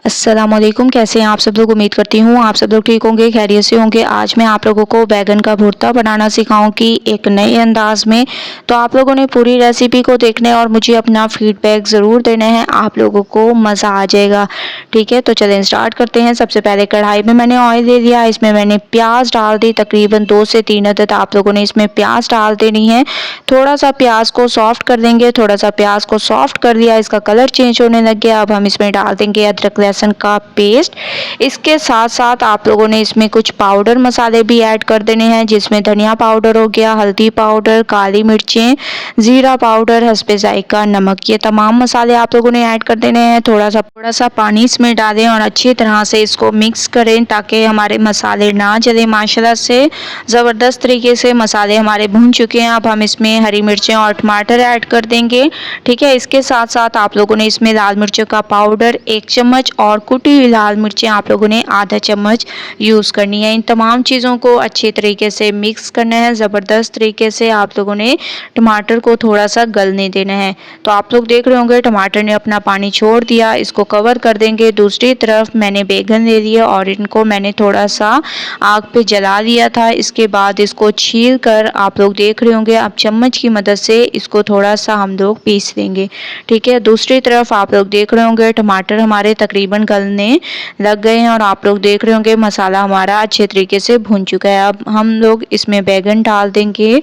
अस्सलामुअलैकुम, कैसे हैं आप सब लोग। उम्मीद करती हूँ आप सब लोग ठीक होंगे, खैरियत से होंगे। आज मैं आप लोगों को बैगन का भुर्ता बनाना सिखाऊंगी एक नए अंदाज में। तो आप लोगों ने पूरी रेसिपी को देखना है और मुझे अपना फीडबैक ज़रूर देना है, आप लोगों को मज़ा आ जाएगा। ठीक है, तो चलें स्टार्ट करते हैं। सबसे पहले कढ़ाई में मैंने ऑयल ले लिया, इसमें मैंने प्याज डाल दी, तकरीबन 2 से 3 अदद आप लोगों ने इसमें प्याज डाल देनी है। थोड़ा सा प्याज को सॉफ्ट कर देंगे, थोड़ा सा प्याज को सॉफ्ट कर लिया, इसका कलर चेंज होने लग गया। अब हम इसमें डाल देंगे अदरक लहसुन का पेस्ट। इसके साथ साथ आप लोगों ने इसमें कुछ पाउडर मसाले भी ऐड कर देने हैं, जिसमें धनिया पाउडर हो गया, हल्दी पाउडर, काली मिर्चें, ज़ीरा पाउडर, हस्बे जायका नमक, ये तमाम मसाले आप लोगों ने ऐड कर देने हैं। थोड़ा सा पानी इसमें डालें और अच्छी तरह से इसको मिक्स करें ताकि हमारे मसाले ना जले। माशाल्लाह से ज़बरदस्त तरीके से मसाले हमारे भुन चुके हैं। अब हम इसमें हरी मिर्चें और टमाटर ऐड कर देंगे। ठीक है, इसके साथ साथ आप लोगों ने इसमें लाल मिर्चों का पाउडर 1 चम्मच और कुटी हुई लाल मिर्चें आप लोगों ने आधा चम्मच यूज़ करनी है। इन तमाम चीज़ों को अच्छे तरीके से मिक्स करना है। ज़बरदस्त तरीके से आप लोगों ने टमाटर को थोड़ा सा गलने देना है। तो आप लोग देख रहे होंगे टमाटर ने अपना पानी छोड़ दिया, इसको कवर कर देंगे। दूसरी तरफ मैंने बैगन ले लिया और इनको मैंने थोड़ा सा आग पे जला दिया था। इसके बाद इसको छील कर आप लोग देख रहे होंगे, अब चम्मच की मदद से इसको थोड़ा सा हम लोग पीस देंगे। ठीक है, दूसरी तरफ आप लोग देख रहे होंगे टमाटर हमारे तकरीबन गलने लग गए हैं और आप लोग देख रहे होंगे मसाला हमारा अच्छे तरीके से भुन चुका है। अब हम लोग इसमें बैगन डाल देंगे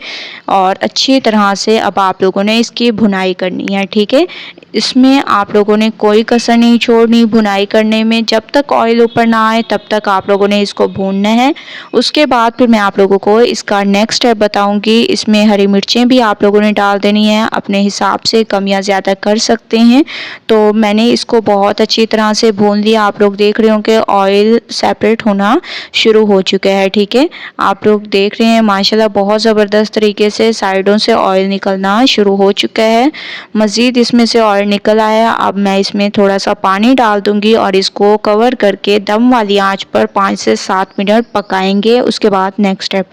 और अच्छी तरह से अब आप लोगों ने इसकी भुनाई करनी है। ठीक है, इसमें आप लोगों ने कोई कसर नहीं छोड़नी भुनाई करने में। जब तक ऑयल ऊपर ना आए तब तक आप लोगों ने इसको भूनना है। उसके बाद फिर मैं आप लोगों को इसका नेक्स्ट स्टेप बताऊंगी। इसमें हरी मिर्चें भी आप लोगों ने डाल देनी है, अपने हिसाब से कम या ज़्यादा कर सकते हैं। तो मैंने इसको बहुत अच्छी तरह से भून लिया। आप लोग देख रहे होंगे ऑयल सेपरेट होना शुरू हो चुका है। ठीक है, आप लोग देख रहे हैं माशाल्लाह बहुत ज़बरदस्त तरीके से साइडों से ऑयल निकलना शुरू हो चुका है। मज़ीद इसमें से ऑयल निकल आया। अब मैं इसमें थोड़ा सा पानी डाल दूंगी और इसको कवर करके दम वाली आंच पर 5 से 7 मिनट पकाएंगे। उसके बाद नेक्स्ट स्टेप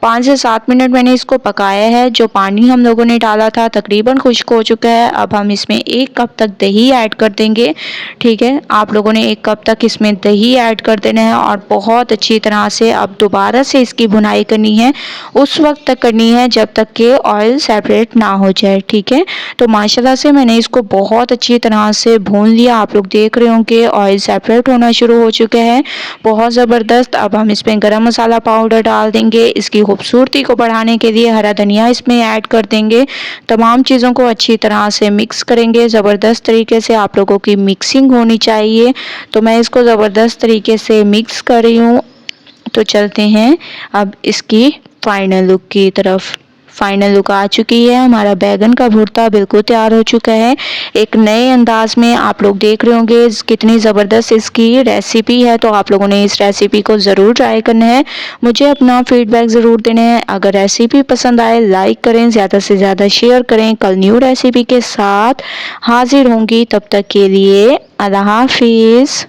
5 से 7 मिनट मैंने इसको पकाया है। जो पानी हम लोगों ने डाला था तकरीबन खुश्क हो चुका है। अब हम इसमें 1 कप तक दही ऐड कर देंगे। ठीक है, आप लोगों ने 1 कप तक इसमें दही ऐड कर देना है और बहुत अच्छी तरह से अब दोबारा से इसकी भुनाई करनी है। उस वक्त तक करनी है जब तक कि ऑयल सेपरेट ना हो जाए। ठीक है, तो माशाल्लाह से मैंने इसको बहुत अच्छी तरह से भून लिया। आप लोग देख रहे होंगे ऑयल सेपरेट होना शुरू हो चुका है, बहुत ज़बरदस्त। अब हम इसमें गरम मसाला पाउडर डाल देंगे। इसकी खूबसूरती को बढ़ाने के लिए हरा धनिया इसमें ऐड कर देंगे। तमाम चीज़ों को अच्छी तरह से मिक्स करेंगे। ज़बरदस्त तरीके से आप लोगों की मिक्सिंग होनी चाहिए। तो मैं इसको ज़बरदस्त तरीके से मिक्स कर रही हूँ। तो चलते हैं अब इसकी फाइनल लुक की तरफ। फाइनल लुक आ चुकी है, हमारा बैगन का भुर्ता बिल्कुल तैयार हो चुका है एक नए अंदाज में। आप लोग देख रहे होंगे कितनी ज़बरदस्त इसकी रेसिपी है। तो आप लोगों ने इस रेसिपी को ज़रूर ट्राई करना है, मुझे अपना फीडबैक ज़रूर देना है। अगर रेसिपी पसंद आए लाइक करें, ज़्यादा से ज़्यादा शेयर करें। कल न्यू रेसिपी के साथ हाजिर होंगी, तब तक के लिए अल्लाह हाफिज़।